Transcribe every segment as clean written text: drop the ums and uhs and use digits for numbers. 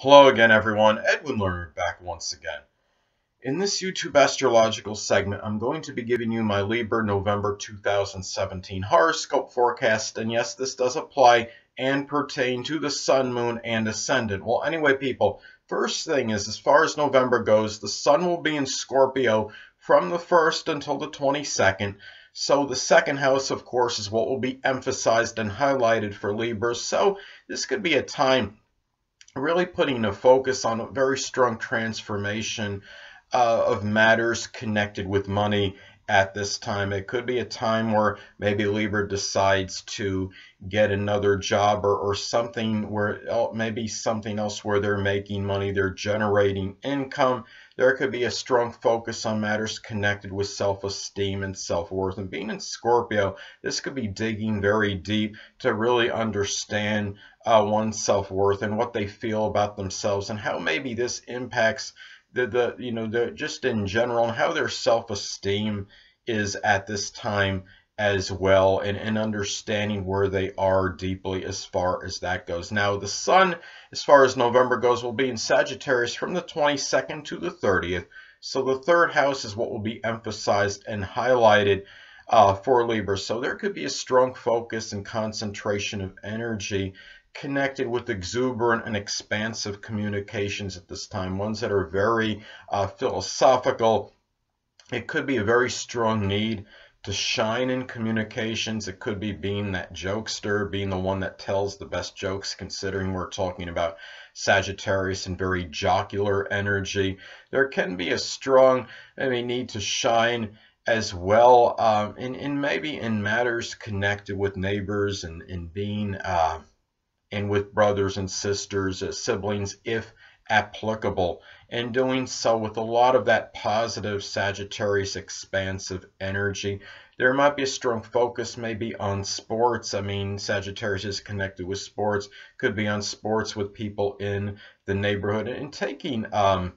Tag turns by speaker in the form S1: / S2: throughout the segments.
S1: Hello again, everyone. Edwin Learnard back once again. In this YouTube astrological segment, I'm going to be giving you my Libra November 2017 horoscope forecast. And yes, this does apply and pertain to the Sun, Moon, and Ascendant. Well, anyway, people, first thing is, as far as November goes, the Sun will be in Scorpio from the 1st until the 22nd. So the second house, of course, is what will be emphasized and highlighted for Libras. So this could be a time really putting a focus on a very strong transformation of matters connected with money at this time. It could be a time where maybe Libra decides to get another job or something where maybe something else where they're making money, they're generating income. There could be a strong focus on matters connected with self-esteem and self-worth. And being in Scorpio, this could be digging very deep to really understand one's self-worth and what they feel about themselves and how maybe this impacts just in general and how their self-esteem is at this time as well, and understanding where they are deeply as far as that goes. Now, the Sun, as far as November goes, will be in Sagittarius from the 22nd to the 30th. So the third house is what will be emphasized and highlighted for Libra. So there could be a strong focus and concentration of energy connected with exuberant and expansive communications at this time, ones that are very philosophical. It could be a very strong need to shine in communications. It could be being that jokester, being the one that tells the best jokes, considering we're talking about Sagittarius and very jocular energy. There can be a strong need to shine as well in maybe in matters connected with neighbors and being and with brothers and sisters, siblings, if applicable, and doing so with a lot of that positive Sagittarius expansive energy. There might be a strong focus maybe on sports. Sagittarius is connected with sports, could be on sports with people in the neighborhood, and taking and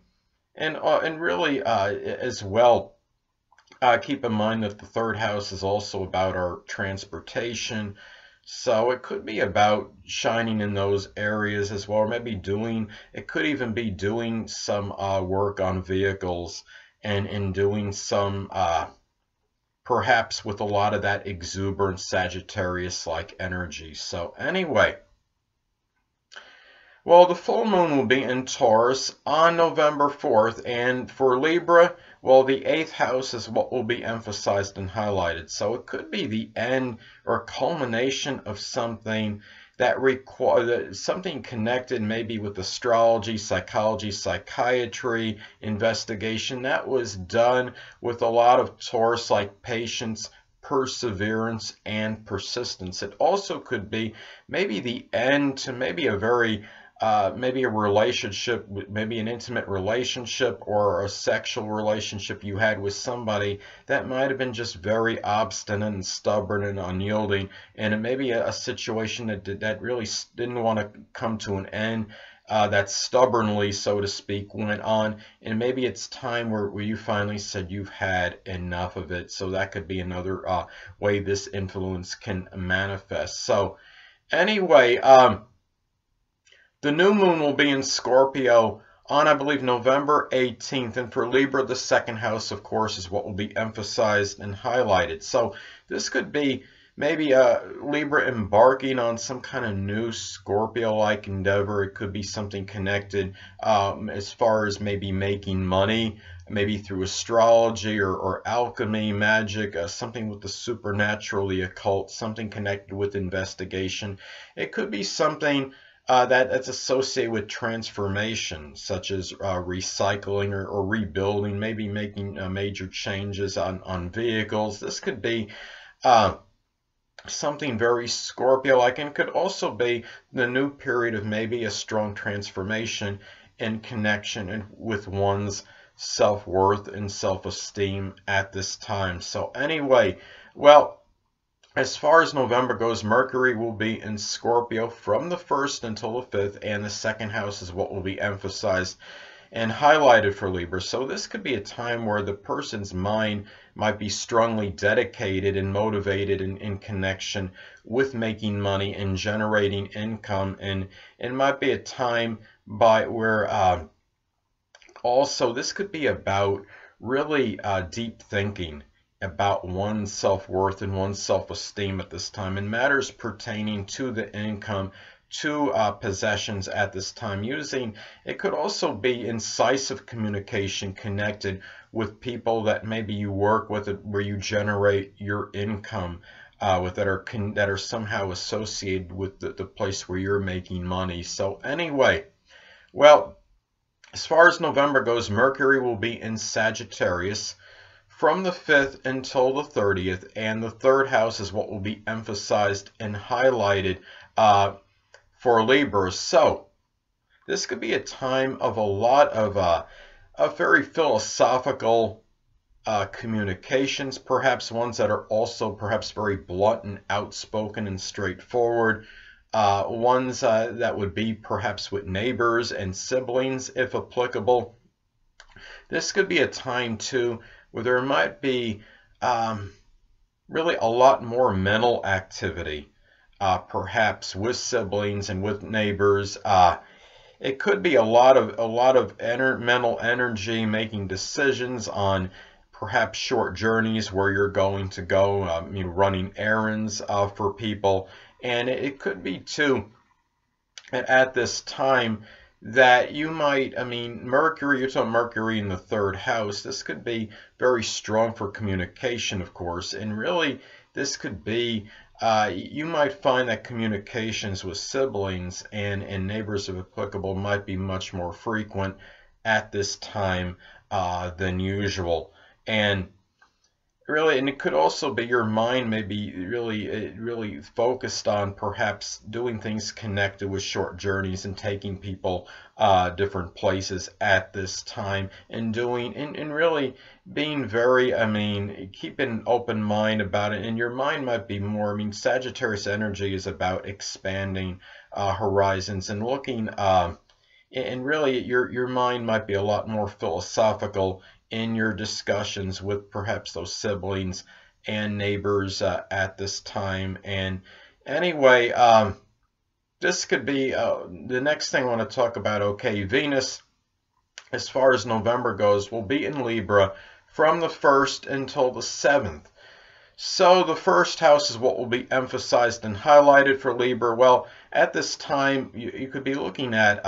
S1: really as well keep in mind that the third house is also about our transportation. So it could be about shining in those areas as well, or maybe it could even be doing some work on vehicles and doing some, perhaps with a lot of that exuberant Sagittarius-like energy. So anyway, well, the full moon will be in Taurus on November 4th, and for Libra, well, the 8th house is what will be emphasized and highlighted. So it could be the end or culmination of something that requires something connected maybe with astrology, psychology, psychiatry, investigation that was done with a lot of Taurus-like patience, perseverance, and persistence. It also could be maybe the end to maybe a very maybe a relationship, maybe an intimate relationship or a sexual relationship you had with somebody that might have been just very obstinate and stubborn and unyielding, and it may be a situation that really didn't want to come to an end, that stubbornly, so to speak, went on, and maybe it's time where you finally said you've had enough of it. So that could be another way this influence can manifest. So anyway, the new moon will be in Scorpio on, I believe, November 18th. And for Libra, the second house, of course, is what will be emphasized and highlighted. So this could be maybe Libra embarking on some kind of new Scorpio-like endeavor. It could be something connected as far as maybe making money, maybe through astrology or alchemy, magic, something with the supernatural, the occult, something connected with investigation. It could be something that's associated with transformation, such as recycling or rebuilding, maybe making major changes on vehicles. This could be something very Scorpio-like, and could also be the new period of maybe a strong transformation and connection with one's self-worth and self-esteem at this time. So anyway, well, as far as November goes, Mercury will be in Scorpio from the 1st until the 5th, and the second house is what will be emphasized and highlighted for Libra. So this could be a time where the person's mind might be strongly dedicated and motivated in connection with making money and generating income, and it might be a time where also this could be about really deep thinking about one's self-worth and one's self-esteem at this time, and matters pertaining to the income, to possessions at this time. It could also be incisive communication connected with people that maybe you work with, where you generate your income with, that are somehow associated with the place where you're making money. So anyway, well, as far as November goes, Mercury will be in Sagittarius from the 5th until the 30th, and the third house is what will be emphasized and highlighted for Libra. So this could be a time of a lot of very philosophical communications, perhaps ones that are also perhaps very blunt and outspoken and straightforward. Ones that would be perhaps with neighbors and siblings, if applicable. This could be a time too where there might be really a lot more mental activity, perhaps with siblings and with neighbors. It could be a lot of mental energy, making decisions on perhaps short journeys where you're going to go, running errands for people. And it could be too at this time that you might, Mercury, you're talking Mercury in the third house. This could be very strong for communication, of course. And really, this could be, you might find that communications with siblings and neighbors, if applicable, might be much more frequent at this time than usual. And it could also be your mind may be really focused on perhaps doing things connected with short journeys and taking people different places at this time, and really being very, keep an open mind about it. And your mind might be more, Sagittarius energy is about expanding horizons and looking, and really your mind might be a lot more philosophical in your discussions with perhaps those siblings and neighbors at this time. And anyway, this could be the next thing I want to talk about. Okay, Venus, as far as November goes, will be in Libra from the 1st until the 7th. So the first house is what will be emphasized and highlighted for Libra. Well, at this time, you could be looking at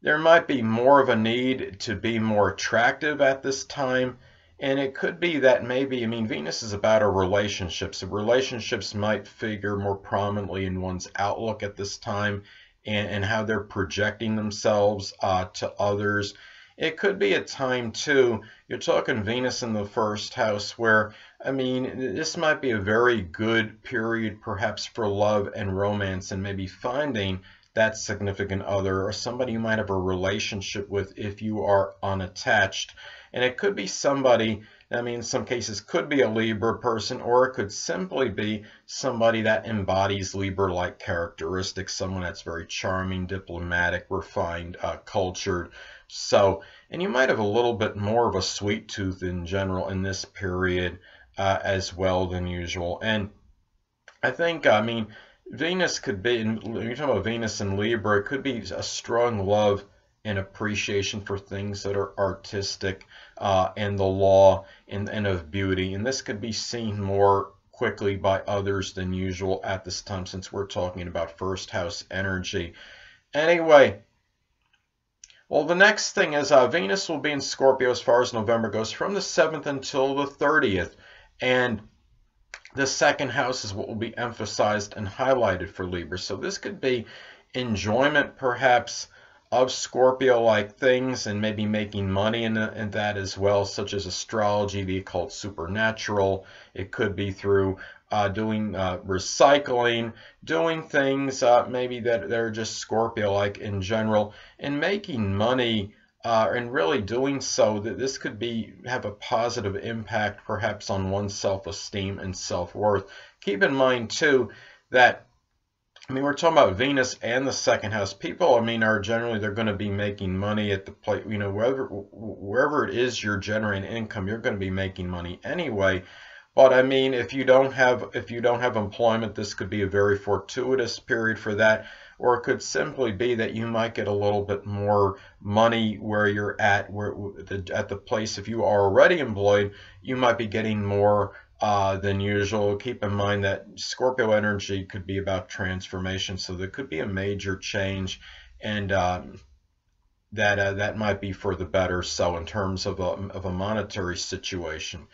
S1: there might be more of a need to be more attractive at this time. And it could be that maybe, Venus is about our relationships. So relationships might figure more prominently in one's outlook at this time, and how they're projecting themselves to others. It could be a time too, you're talking Venus in the first house, where, this might be a very good period perhaps for love and romance, and maybe finding that significant other or somebody you might have a relationship with if you are unattached. And it could be somebody, in some cases could be a Libra person, or it could simply be somebody that embodies Libra-like characteristics, someone that's very charming, diplomatic, refined, cultured. So, and you might have a little bit more of a sweet tooth in general in this period as well than usual. And I think, Venus could be, when you're talking about Venus in Libra, it could be a strong love and appreciation for things that are artistic and the law and of beauty. And this could be seen more quickly by others than usual at this time, since we're talking about first house energy. Anyway, well, the next thing is Venus will be in Scorpio as far as November goes from the 7th until the 30th. And the second house is what will be emphasized and highlighted for Libra. So this could be enjoyment perhaps of Scorpio-like things, and maybe making money in that as well, such as astrology, the occult, supernatural. It could be through doing recycling, doing things maybe that are just Scorpio-like in general, and making money and really doing so, that this could have a positive impact perhaps on one's self-esteem and self-worth. Keep in mind too that I mean, we're talking about Venus and the second house. People, I mean, are generally, they're going to be making money at the place, you know, wherever it is you're generating income, you're going to be making money anyway. But I mean, if you don't have employment, this could be a very fortuitous period for that, or it could simply be that you might get a little bit more money where you're at, at the place. If you are already employed, you might be getting more than usual. Keep in mind that Scorpio energy could be about transformation, so there could be a major change, and that might be for the better. So in terms of a monetary situation.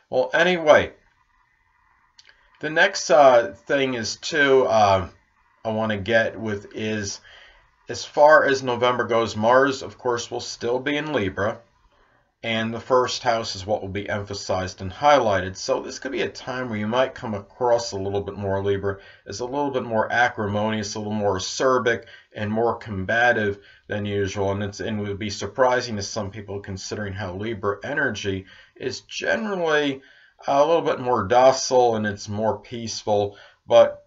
S1: Well, anyway, the next thing is too I want to get with is, as far as November goes, Mars, of course, will still be in Libra, and the first house is what will be emphasized and highlighted. So this could be a time where you might come across a little bit more Libra as a little bit more acrimonious, a little more acerbic, and more combative than usual. And it would be surprising to some people, considering how Libra energy is generally a little bit more docile and it's more peaceful. But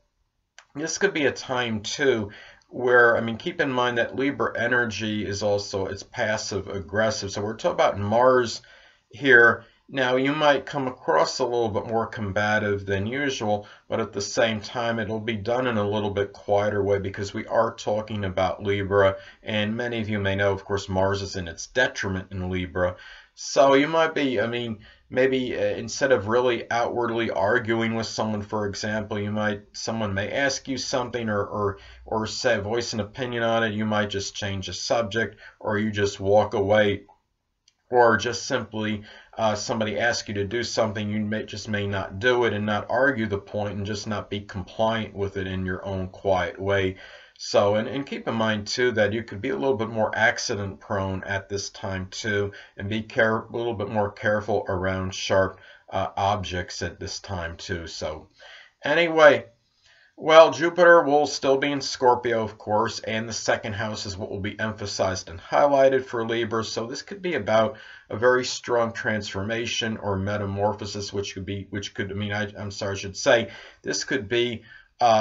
S1: this could be a time too where, I mean, keep in mind that Libra energy is also, it's passive aggressive. So we're talking about Mars here. Now, you might come across a little bit more combative than usual, but at the same time, it'll be done in a little bit quieter way, because we are talking about Libra, and many of you may know, of course, Mars is in its detriment in Libra. So you might be, I mean, maybe instead of really outwardly arguing with someone, for example, someone may ask you something, or say, voice an opinion on it. You might just change the subject, or you just walk away, or just simply somebody asks you to do something, you may not do it and not argue the point, and just not be compliant with it in your own quiet way. So, and keep in mind too that you could be a little bit more accident prone at this time too, and be a little bit more careful around sharp objects at this time too. So anyway, well, Jupiter will still be in Scorpio, of course, and the second house is what will be emphasized and highlighted for Libra. So this could be about a very strong transformation or metamorphosis, I should say, this could be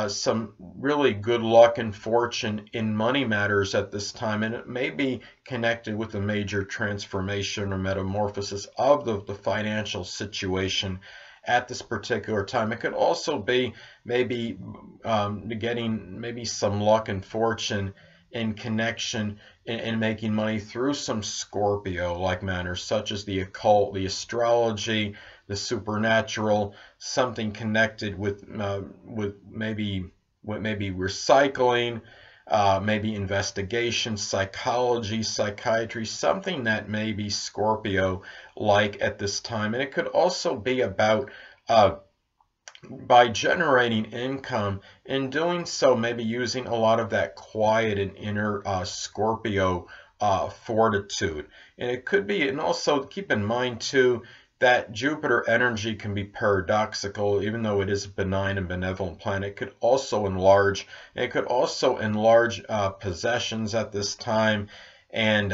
S1: some really good luck and fortune in money matters at this time, and it may be connected with a major transformation or metamorphosis of the financial situation at this particular time. It could also be maybe getting maybe some luck and fortune in connection in making money through some Scorpio-like matters, such as the occult, the astrology, the supernatural, something connected with maybe recycling, maybe investigation, psychology, psychiatry, something that may be Scorpio-like at this time. And it could also be about by generating income, in doing so, maybe using a lot of that quiet and inner Scorpio fortitude. And it could be, and also keep in mind too, that Jupiter energy can be paradoxical. Even though it is a benign and benevolent planet, it could also enlarge. It could also enlarge possessions at this time, and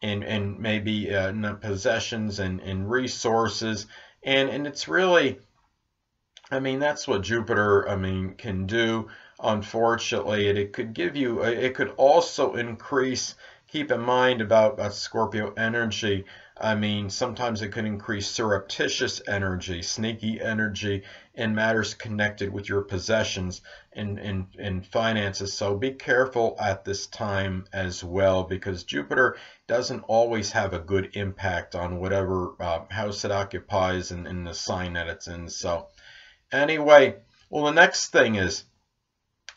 S1: maybe possessions and resources. And it's really, I mean, that's what Jupiter, I mean, can do. Unfortunately, it could give you, it could also increase, keep in mind about Scorpio energy, I mean, sometimes it could increase surreptitious energy, sneaky energy in matters connected with your possessions and finances. So be careful at this time as well, because Jupiter doesn't always have a good impact on whatever house it occupies and the sign that it's in. So anyway, well, the next thing is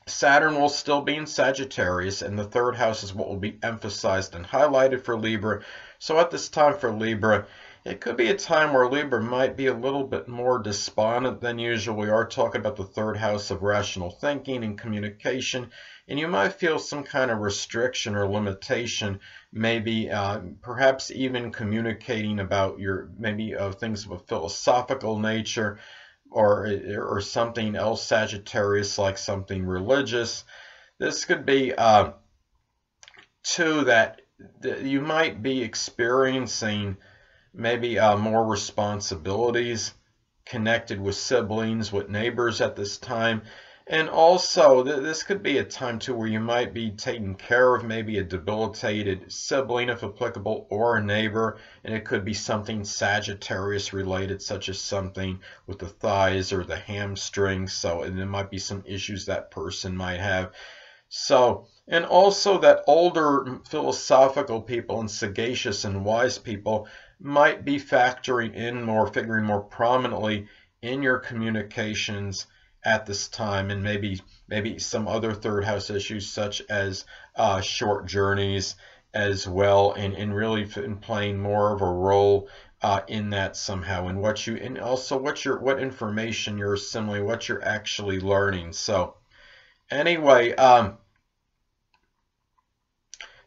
S1: Saturn will still be in Sagittarius, and the third house is what will be emphasized and highlighted for Libra. So at this time for Libra, it could be a time where Libra might be a little bit more despondent than usual. We are talking about the third house of rational thinking and communication, and you might feel some kind of restriction or limitation, maybe perhaps even communicating about your things of a philosophical nature, or something else, Sagittarius, like something religious. This could be too that you might be experiencing maybe more responsibilities connected with siblings, with neighbors at this time. And also, this could be a time too where you might be taking care of maybe a debilitated sibling, if applicable, or a neighbor. And it could be something Sagittarius related, such as something with the thighs or the hamstrings. So, and there might be some issues that person might have. So, and also that older philosophical people and sagacious and wise people might be factoring in more, figuring more prominently in your communications at this time, and maybe some other third house issues such as short journeys as well, and really in playing more of a role in that somehow, and also what information you're assimilating, what you're actually learning. So anyway,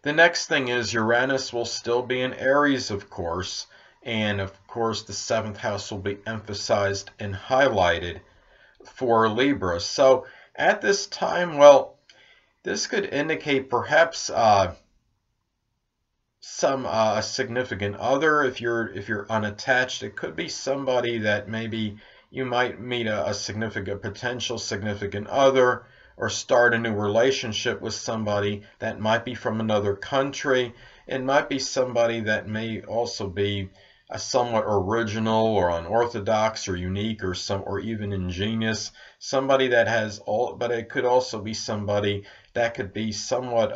S1: the next thing is Uranus will still be in Aries, of course, and of course the seventh house will be emphasized and highlighted for Libra. So at this time, well, this could indicate perhaps some significant other. If you're unattached, it could be somebody that maybe you might meet a potential significant other, or start a new relationship with somebody that might be from another country. It might be somebody that may also be a somewhat original or unorthodox or unique or even ingenious. Somebody that has but it could also be somebody that could be somewhat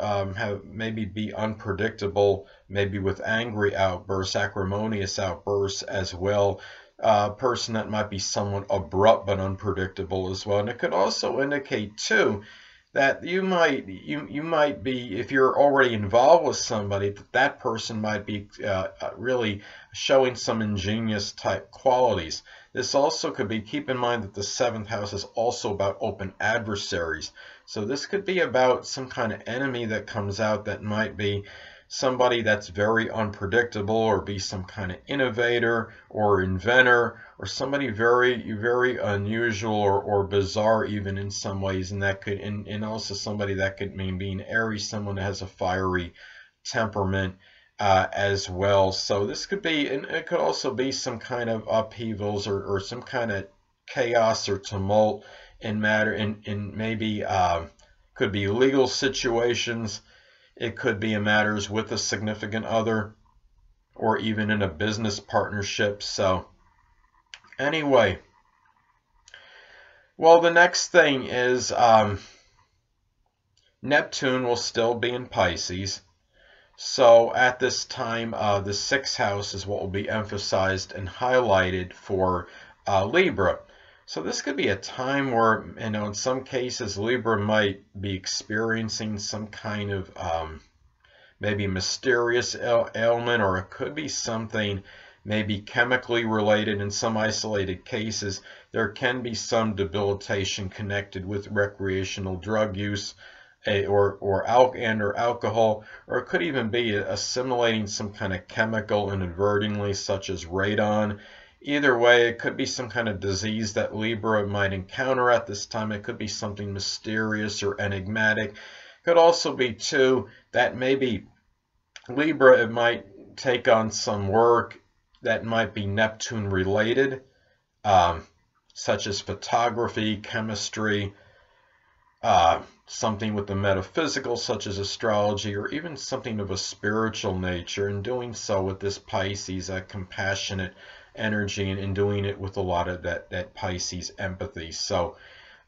S1: maybe be unpredictable, maybe with angry outbursts, acrimonious outbursts as well. A person that might be somewhat abrupt but unpredictable as well. And it could also indicate too that you might be, if you're already involved with somebody, that person might be really showing some ingenious type qualities. This also could be, keep in mind that the seventh house is also about open adversaries. So this could be about some kind of enemy that comes out that might be somebody that's very unpredictable, or be some kind of innovator or inventor, or somebody very unusual or bizarre even in some ways. And that could, and also somebody that could mean being Aries, someone that has a fiery temperament as well. So this could be, and it could also be some kind of upheavals or some kind of chaos or tumult in maybe could be legal situations. It could be in matters with a significant other, or even in a business partnership. So anyway, well, the next thing is Neptune will still be in Pisces. So at this time, the sixth house is what will be emphasized and highlighted for Libra. So this could be a time where, in some cases, Libra might be experiencing some kind of maybe mysterious ailment, or it could be something maybe chemically related. In some isolated cases, there can be some debilitation connected with recreational drug use, or alcohol, or it could even be assimilating some kind of chemical inadvertently, such as radon. Either way, it could be some kind of disease that Libra might encounter at this time. It could be something mysterious or enigmatic. It could also be, too, that maybe Libra, it might take on some work that might be Neptune related, such as photography, chemistry, something with the metaphysical, such as astrology, or even something of a spiritual nature, and doing so with this Pisces, a compassionate energy, and doing it with a lot of that Pisces empathy. So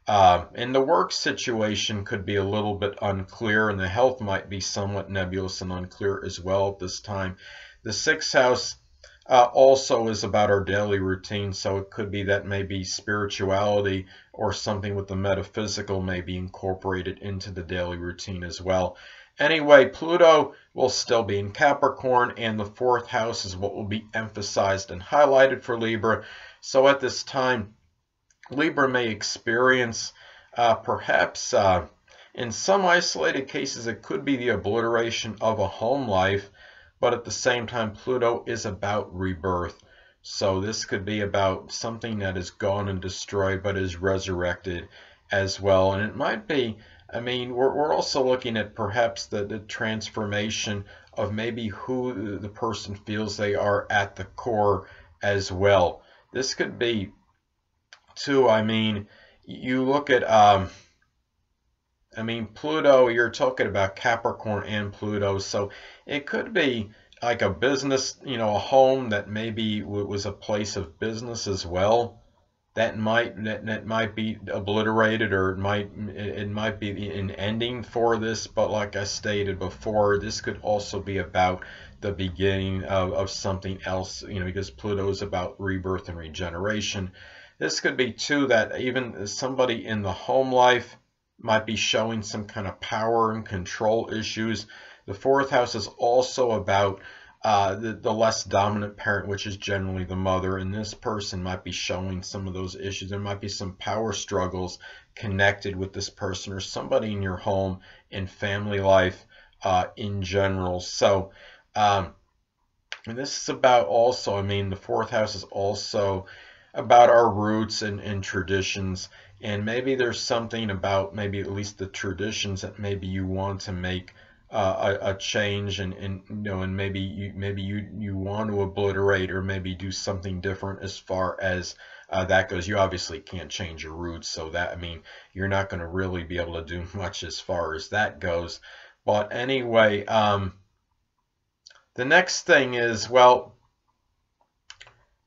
S1: and the work situation could be a little bit unclear, and the health might be somewhat nebulous and unclear as well at this time. The sixth house also is about our daily routine, so it could be that maybe spirituality or something with the metaphysical may be incorporated into the daily routine as well. Anyway, Pluto will still be in Capricorn, and the fourth house is what will be emphasized and highlighted for Libra. So at this time, Libra may experience perhaps in some isolated cases, it could be the obliteration of a home life, but at the same time, Pluto is about rebirth. So this could be about something that is gone and destroyed, but is resurrected as well. And it might be, we're also looking at perhaps the transformation of maybe who the person feels they are at the core as well. This could be too, you look at, I mean, Pluto, you're talking about Capricorn and Pluto, so it could be like a business, you know, a home that maybe was a place of business as well. That might be obliterated, or it might be an ending for this. But like I stated before, this could also be about the beginning of something else, you know, because Pluto is about rebirth and regeneration. This could be too that even somebody in the home life might be showing some kind of power and control issues. The fourth house is also about the less dominant parent, which is generally the mother, and this person might be showing some of those issues. There might be some power struggles connected with this person or somebody in your home and family life in general. So, and this is about also, I mean, the fourth house is also about our roots and traditions, and maybe there's something about maybe at least the traditions that maybe you want to make a change, and you know, and maybe you want to obliterate or maybe do something different as far as that goes. You obviously can't change your roots, so that, I mean, you're not going to really be able to do much as far as that goes. But anyway, the next thing is, well,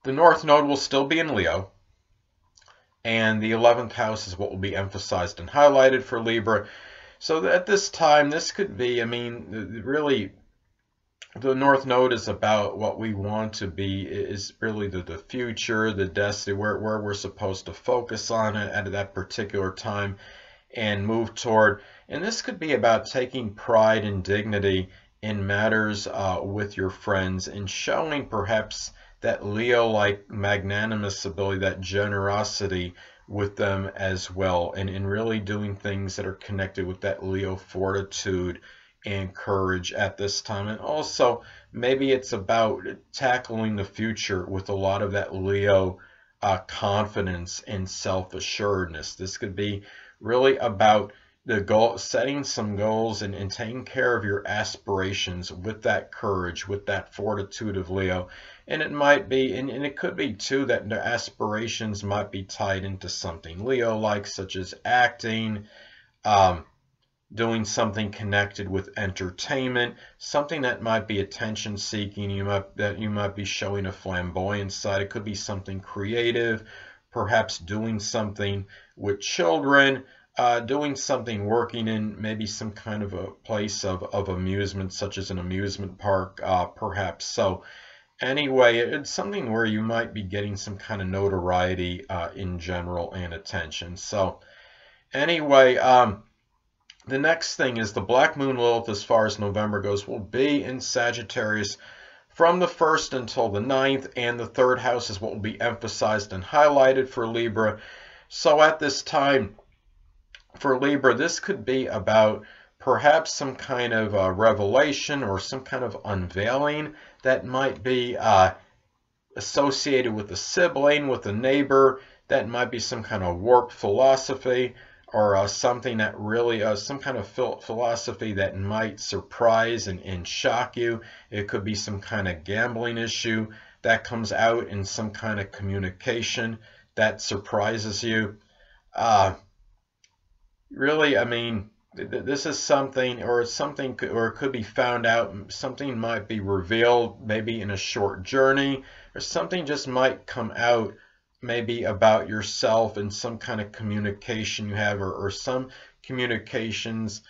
S1: the North Node will still be in Leo, and the 11th house is what will be emphasized and highlighted for Libra. So at this time, this could be, I mean, really, the North Node is about what we want to be, is really the future, the destiny, where we're supposed to focus on it at that particular time and move toward. And this could be about taking pride and dignity in matters with your friends and showing perhaps that Leo-like magnanimous ability, that generosity with them as well, and really doing things that are connected with that Leo fortitude and courage at this time. And also, maybe it's about tackling the future with a lot of that Leo confidence and self-assuredness. This could be really about the goal, setting some goals and taking care of your aspirations with that courage, with that fortitude of Leo. And it might be, and it could be too, that the aspirations might be tied into something Leo-like, such as acting, doing something connected with entertainment, something that might be attention-seeking. You might be showing a flamboyant side. It could be something creative, perhaps doing something with children, doing something, working in maybe some kind of a place of amusement, such as an amusement park, perhaps. So anyway, it's something where you might be getting some kind of notoriety in general and attention. So anyway, the next thing is the Black Moon Lilith, as far as November goes, will be in Sagittarius from the 1st until the 9th, and the 3rd house is what will be emphasized and highlighted for Libra. So at this time, for Libra, this could be about perhaps some kind of revelation or some kind of unveiling that might be associated with a sibling, with a neighbor. That might be some kind of warped philosophy, or something that really, some kind of philosophy that might surprise and shock you. It could be some kind of gambling issue that comes out in some kind of communication that surprises you. Really, I mean, this is something, or or it could be found out. Something might be revealed, maybe in a short journey, or something just might come out, maybe about yourself and some kind of communication you have, or some communications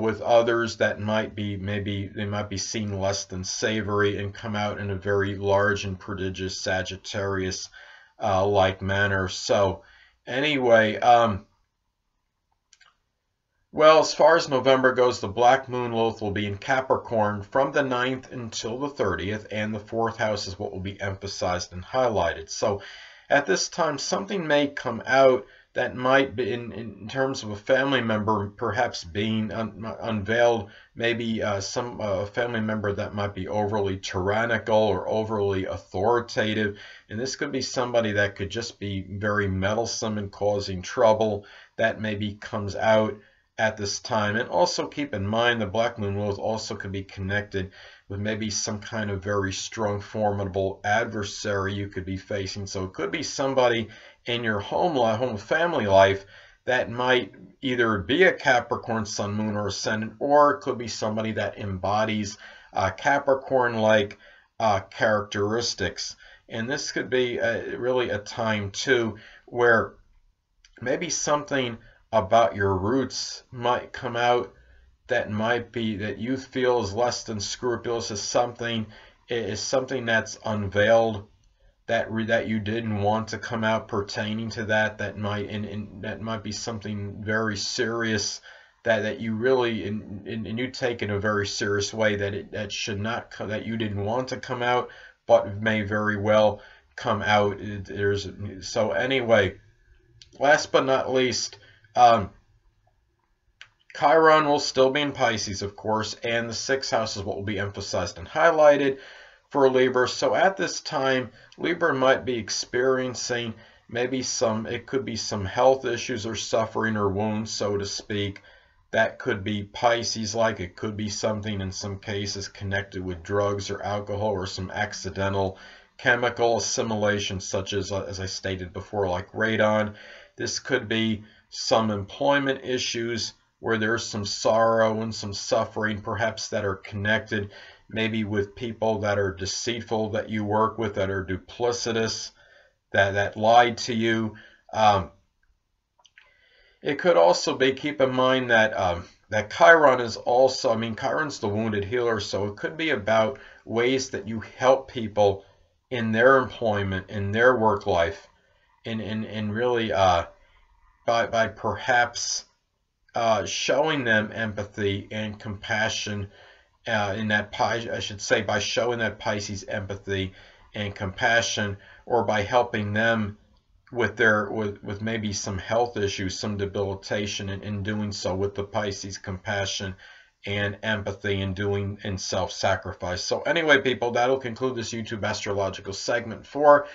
S1: with others that might be, maybe they might be seen less than savory and come out in a very large and prodigious Sagittarius like manner. So anyway, well, as far as November goes, the Black Moon Lilith will be in Capricorn from the 9th until the 30th, and the 4th house is what will be emphasized and highlighted. So at this time, something may come out that might be, in terms of a family member perhaps being unveiled, maybe some family member that might be overly tyrannical or overly authoritative. And this could be somebody that could just be very meddlesome and causing trouble. That maybe comes out at this time. And also keep in mind, the Black Moon Lilith also could be connected with maybe some kind of very strong, formidable adversary you could be facing. So it could be somebody in your home family life that might either be a Capricorn Sun, Moon, or Ascendant, or it could be somebody that embodies Capricorn-like characteristics. And this could be really a time too where maybe something about your roots might come out that might be that you feel is less than scrupulous, is something that's unveiled that you didn't want to come out pertaining to that might and that might be something very serious that you really and you take in a very serious way that should not come, that you didn't want to come out but may very well come out. So anyway, last but not least, Chiron will still be in Pisces, of course, and the 6th house is what will be emphasized and highlighted for Libra. So at this time, Libra might be experiencing maybe it could be some health issues or suffering or wounds, so to speak. That could be Pisces-like. It could be something in some cases connected with drugs or alcohol or some accidental chemical assimilation, such as I stated before, like radon. This could be some employment issues where there's some sorrow and some suffering, perhaps that are connected maybe with people that are deceitful that you work with, that are duplicitous, that lied to you. It could also be, keep in mind that that Chiron is also, Chiron's the wounded healer, so it could be about ways that you help people in their employment, in their work life, and really by perhaps showing them empathy and compassion, I should say by showing that Pisces empathy and compassion, or by helping them with with maybe some health issues, some debilitation, and in doing so with the Pisces compassion and empathy and self-sacrifice. So anyway, people, that'll conclude this YouTube astrological segment for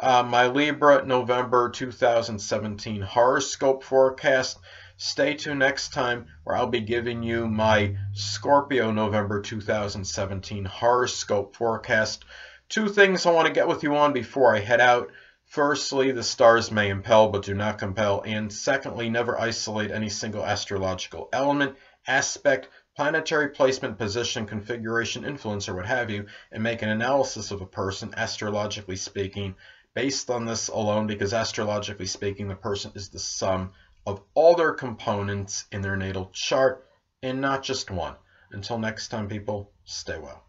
S1: my Libra November 2017 horoscope forecast. Stay tuned next time where I'll be giving you my Scorpio November 2017 horoscope forecast. 2 things I want to get with you on before I head out. Firstly, the stars may impel but do not compel. And secondly, never isolate any single astrological element, aspect, planetary placement, position, configuration, influence, or what have you, and make an analysis of a person, astrologically speaking, based on this alone, because astrologically speaking, the person is the sum of all their components in their natal chart and not just one. Until next time, people, stay well.